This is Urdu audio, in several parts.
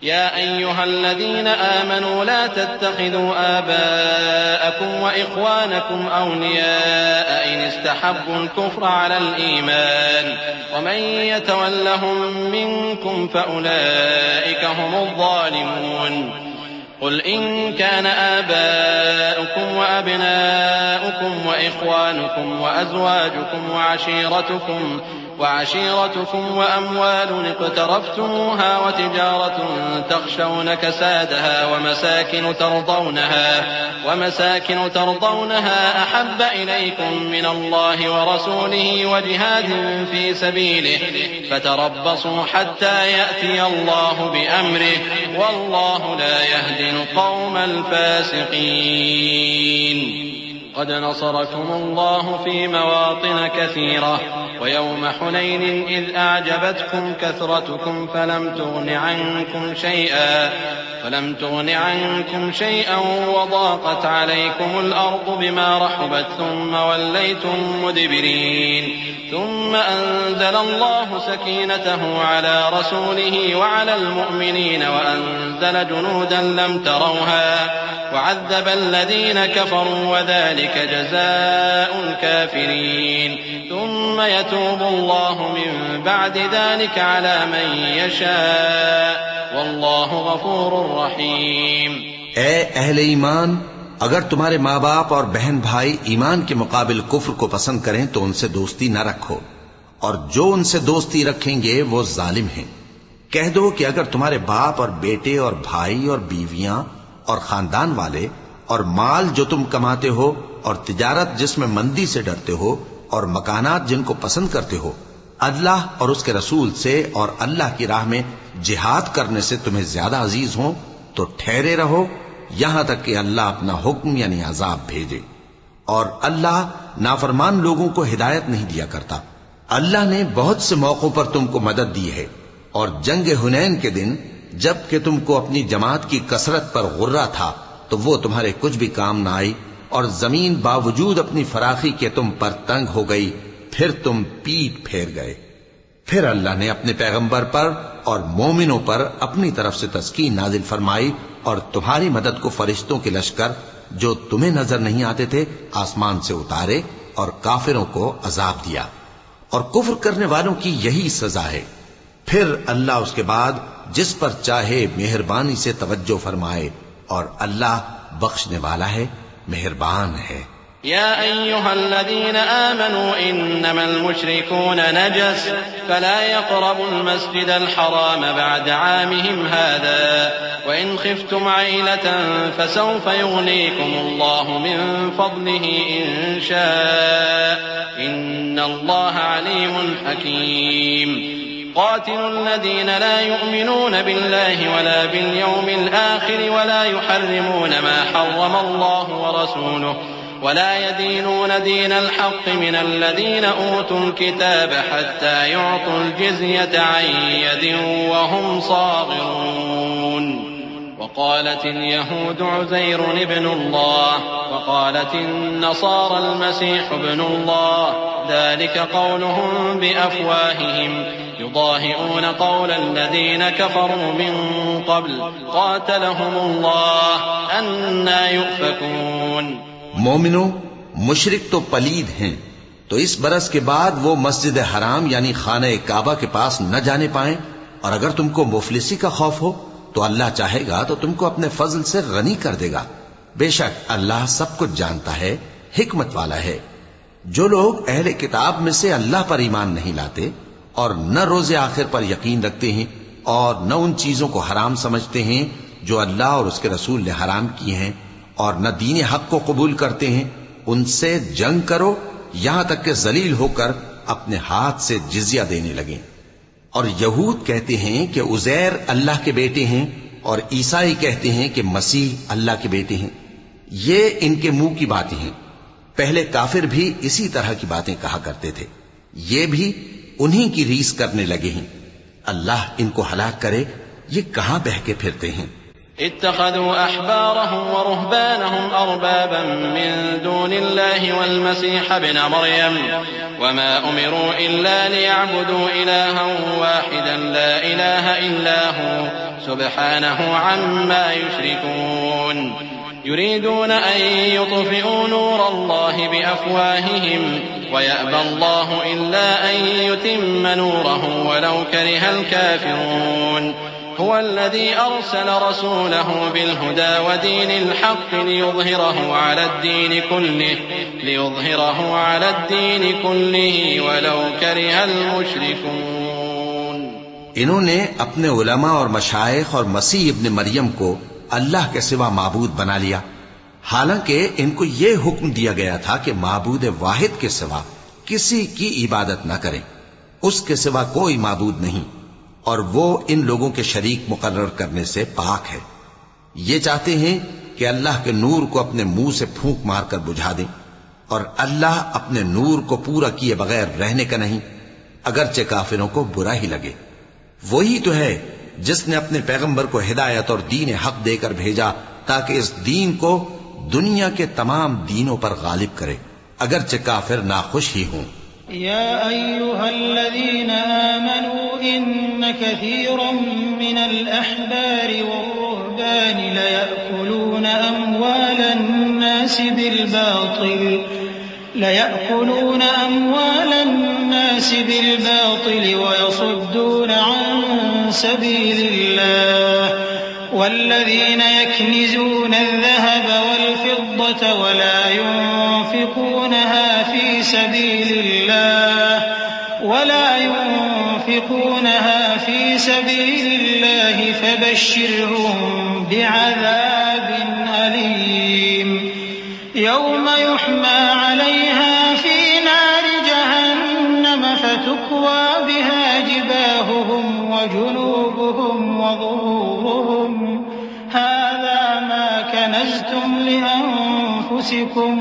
يا أيها الذين آمنوا لا تتخذوا آباءكم وإخوانكم أولياء إن استحبوا الكفر على الإيمان ومن يتولهم منكم فأولئك هم الظالمون قل إن كان آباؤكم وأبناؤكم وإخوانكم وأزواجكم وعشيرتكم وأموال اقترفتموها وتجارة تخشون كسادها ومساكن ترضونها أحب إليكم من الله ورسوله وجهاد في سبيله فتربصوا حتى يأتي الله بأمره والله لا يهدي القوم الفاسقين قد نصركم الله في مواطن كثيرة ويوم حنين إذ أعجبتكم كثرتكم فلم تغن عنكم شيئا وضاقت عليكم الأرض بما رحبت ثم وليتم مدبرين ثم أنزل الله سكينته على رسوله وعلى المؤمنين وأنزل جنودا لم تروها وعذب الذين كفروا وذلك جزاء الكافرين ثم يتوب الله من بعد ذلك على من يشاء واللہ غفور رحیم۔ اے اہل ایمان، اگر تمہارے ماں باپ اور بہن بھائی ایمان کے مقابل کفر کو پسند کریں تو ان سے دوستی نہ رکھو، اور جو ان سے دوستی رکھیں گے وہ ظالم ہیں۔ کہہ دو کہ اگر تمہارے باپ اور بیٹے اور بھائی اور بیویاں اور خاندان والے اور مال جو تم کماتے ہو اور تجارت جس میں مندی سے ڈرتے ہو اور مکانات جن کو پسند کرتے ہو اللہ اور اس کے رسول سے اور اللہ کی راہ میں جہاد کرنے سے تمہیں زیادہ عزیز ہوں تو ٹھہرے رہو یہاں تک کہ اللہ اپنا حکم یعنی عذاب بھیجے، اور اللہ نافرمان لوگوں کو ہدایت نہیں دیا کرتا۔ اللہ نے بہت سے موقعوں پر تم کو مدد دی ہے، اور جنگ حنین کے دن جب کہ تم کو اپنی جماعت کی کثرت پر غرہ تھا تو وہ تمہارے کچھ بھی کام نہ آئی، اور زمین باوجود اپنی فراخی کے تم پر تنگ ہو گئی، پھر تم پیٹ پھیر گئے۔ پھر اللہ نے اپنے پیغمبر پر اور مومنوں پر اپنی طرف سے تسکین نازل فرمائی اور تمہاری مدد کو فرشتوں کے لشکر جو تمہیں نظر نہیں آتے تھے آسمان سے اتارے اور کافروں کو عذاب دیا، اور کفر کرنے والوں کی یہی سزا ہے۔ پھر اللہ اس کے بعد جس پر چاہے مہربانی سے توجہ فرمائے، اور اللہ بخشنے والا ہے، مہربان ہے۔ يا أيها الذين آمنوا إنما المشركون نجس فلا يقربوا المسجد الحرام بعد عامهم هذا وإن خفتم عيلة فسوف يغنيكم الله من فضله إن شاء إن الله عليم حكيم قاتلوا الذين لا يؤمنون بالله ولا باليوم الآخر ولا يحرمون ما حرم الله ورسوله ولا يدينون دين الحق من الذين أوتوا الكتاب حتى يعطوا الجزية عن يد وهم صاغرون وقالت اليهود عزير ابن الله وقالت النصارى المسيح ابن الله ذلك قولهم بأفواههم يضاهئون قول الذين كفروا من قبل قاتلهم الله أنى يؤفكون۔ مومنو، مشرک تو پلید ہیں، تو اس برس کے بعد وہ مسجد حرام یعنی خانہ کعبہ کے پاس نہ جانے پائیں، اور اگر تم کو مفلسی کا خوف ہو تو اللہ چاہے گا تو تم کو اپنے فضل سے غنی کر دے گا، بے شک اللہ سب کچھ جانتا ہے، حکمت والا ہے۔ جو لوگ اہل کتاب میں سے اللہ پر ایمان نہیں لاتے اور نہ روز آخر پر یقین رکھتے ہیں اور نہ ان چیزوں کو حرام سمجھتے ہیں جو اللہ اور اس کے رسول نے حرام کیے ہیں اور نہ دین حق کو قبول کرتے ہیں، ان سے جنگ کرو یہاں تک کہ ذلیل ہو کر اپنے ہاتھ سے جزیہ دینے لگیں۔ اور یہود کہتے ہیں کہ عزیر اللہ کے بیٹے ہیں، اور عیسائی کہتے ہیں کہ مسیح اللہ کے بیٹے ہیں۔ یہ ان کے منہ کی باتیں ہیں، پہلے کافر بھی اسی طرح کی باتیں کہا کرتے تھے، یہ بھی انہی کی ریس کرنے لگے ہیں۔ اللہ ان کو ہلاک کرے، یہ کہاں بہکے پھرتے ہیں۔ اتخذوا أحبارهم ورهبانهم أربابا من دون الله والمسيح ابن مريم وما أمروا إلا ليعبدوا إلها واحدا لا إله إلا هو سبحانه عما يشركون يريدون أن يطفئوا نور الله بأفواههم ويأبى الله إلا أن يتم نوره ولو كره الكافرون هو الذي أرسل رسوله بالهدى ودين الحق ليظهره على الدين كله ولو كره المشركون. انہوں نے اپنے علماء اور مشائخ اور مسیح ابن مریم کو اللہ کے سوا معبود بنا لیا، حالانکہ ان کو یہ حکم دیا گیا تھا کہ معبود واحد کے سوا کسی کی عبادت نہ کریں، اس کے سوا کوئی معبود نہیں، اور وہ ان لوگوں کے شریک مقرر کرنے سے پاک ہے. یہ چاہتے ہیں کہ اللہ کے نور کو اپنے منہ سے پھونک مار کر بجھا دیں، اور اللہ اپنے نور کو پورا کیے بغیر رہنے کا نہیں، اگرچہ کافروں کو برا ہی لگے. وہی تو ہے جس نے اپنے پیغمبر کو ہدایت اور دین حق دے کر بھیجا تاکہ اس دین کو دنیا کے تمام دینوں پر غالب کرے، اگرچہ کافر ناخوش ہی ہوں. يا أيها الذين آمنوا إن كثيرا من الأحبار والرهبان ليأكلون أموال الناس بالباطل ويصدون عن سبيل الله والذين يكنزون الذهب والفضة ولا ينفقونها في سبيل الله فبشرهم بعذاب أليم يوم يحمى عليها في نار جهنم فتكوى بها جباههم وجنوبهم وظهورهم هذا ما كنزتم لأنفسكم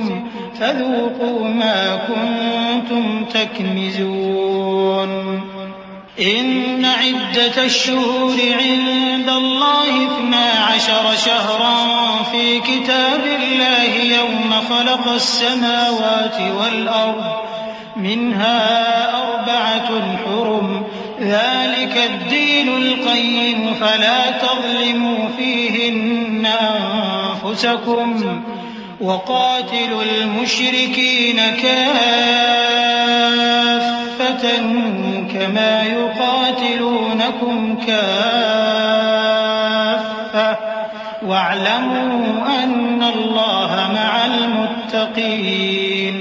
فذوقوا ما كنتم تكنزون. إن عدة الشهور عند الله 12 شهرا في كتاب الله يوم خلق السماوات والأرض منها 4 حرم ذلك الدين القيم فلا تظلموا فيهن أنفسكم وقاتلوا المشركين كافة كما يقاتلونكم كافة واعلموا أن الله مع المتقين.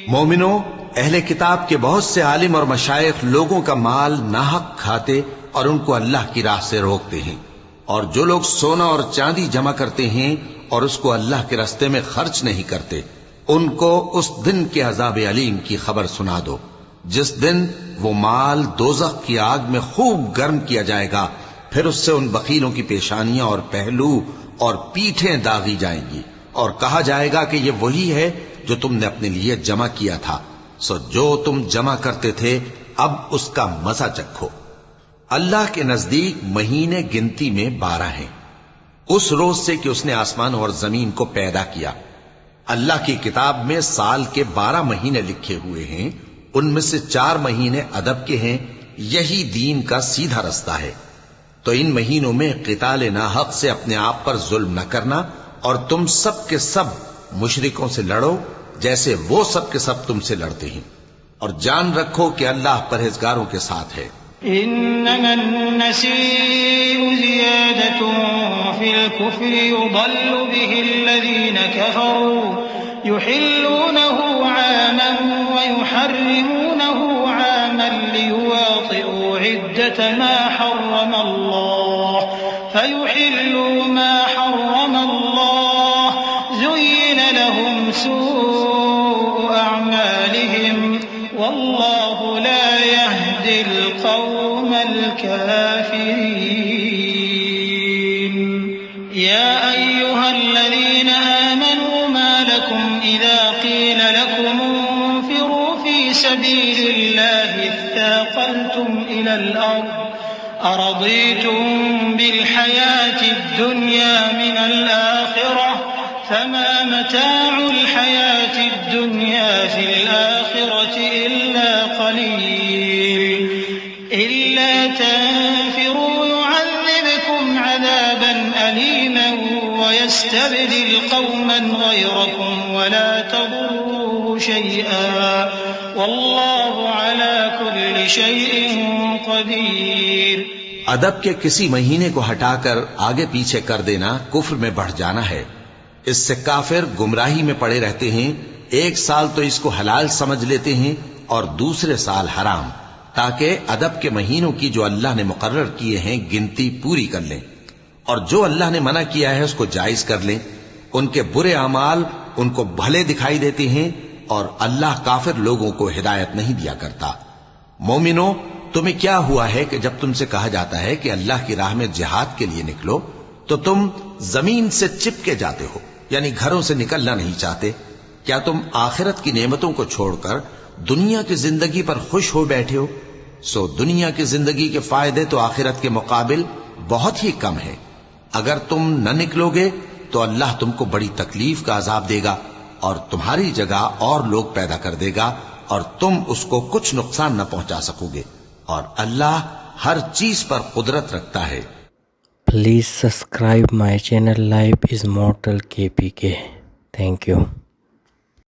مومنو، اہل کتاب کے بہت سے عالم اور مشائخ لوگوں کا مال ناحق کھاتے اور ان کو اللہ کی راہ سے روکتے ہیں، اور جو لوگ سونا اور چاندی جمع کرتے ہیں اور اس کو اللہ کے راستے میں خرچ نہیں کرتے، ان کو اس دن کے عذاب علیم کی خبر سنا دو، جس دن وہ مال دوزخ کی آگ میں خوب گرم کیا جائے گا، پھر اس سے ان بخیلوں کی پیشانیاں اور پہلو اور پیٹھیں داغی جائیں گی، اور کہا جائے گا کہ یہ وہی ہے جو تم نے اپنے لیے جمع کیا تھا، سو جو تم جمع کرتے تھے اب اس کا مزہ چکھو. اللہ کے نزدیک مہینے گنتی میں 12 ہیں، اس روز سے کہ اس نے آسمان اور زمین کو پیدا کیا. اللہ کی کتاب میں سال کے 12 مہینے لکھے ہوئے ہیں، ان میں سے 4 مہینے ادب کے ہیں. یہی دین کا سیدھا رستہ ہے. تو ان مہینوں میں قتال ناحق سے اپنے آپ پر ظلم نہ کرنا، اور تم سب کے سب مشرکوں سے لڑو جیسے وہ سب کے سب تم سے لڑتے ہیں، اور جان رکھو کہ اللہ پرہیزگاروں کے ساتھ ہے. إنما النسيء زيادة في الكفر يضل به الذين كفروا يحلونه عاما ويحرمونه عاما ليواطئوا عدة ما حرم الله فيحلوا ما حرم الله زين لهم سوء أعمالهم والله لا يهدي القوم الكافرين. يا أيها الذين آمنوا ما لكم إذا قيل لكم انفروا في سبيل الله اثاقلتم إلى الأرض أرضيتم بالحياة الدنيا من الآخرة فما متاع الحياة الدنيا في الآخرة إلا قليل إلا تنفروا يعذبكم عذابا أليما ويستبدل قوما غيركم ولا تضروه شيئا والله على كل شيء قدير. ادب کے کسی مہینے کو ہٹا کر آگے پیچھے کر دینا کفر میں بڑھ جانا ہے. اس سے کافر گمراہی میں پڑے رہتے ہیں. ایک سال تو اس کو حلال سمجھ لیتے ہیں اور دوسرے سال حرام، تاکہ ادب کے مہینوں کی جو اللہ نے مقرر کیے ہیں گنتی پوری کر لیں، اور جو اللہ نے منع کیا ہے اس کو جائز کر لیں. ان کے برے اعمال ان کو بھلے دکھائی دیتے ہیں اور اللہ کافر لوگوں کو ہدایت نہیں دیا کرتا. مومنو، تمہیں کیا ہوا ہے کہ جب تم سے کہا جاتا ہے کہ اللہ کی راہ میں جہاد کے لیے نکلو تو تم زمین سے چپکے جاتے ہو، یعنی گھروں سے نکلنا نہیں چاہتے؟ کیا تم آخرت کی نعمتوں کو چھوڑ کر دنیا کی زندگی پر خوش ہو بیٹھے ہو؟ سو دنیا کی زندگی کے فائدے تو آخرت کے مقابل بہت ہی کم ہے. اگر تم نہ نکلو گے تو اللہ تم کو بڑی تکلیف کا عذاب دے گا اور تمہاری جگہ اور لوگ پیدا کر دے گا اور تم اس کو کچھ نقصان نہ پہنچا سکو گے، اور اللہ ہر چیز پر قدرت رکھتا ہے. Please subscribe my channel. Life is Mortal KPK. Thank you.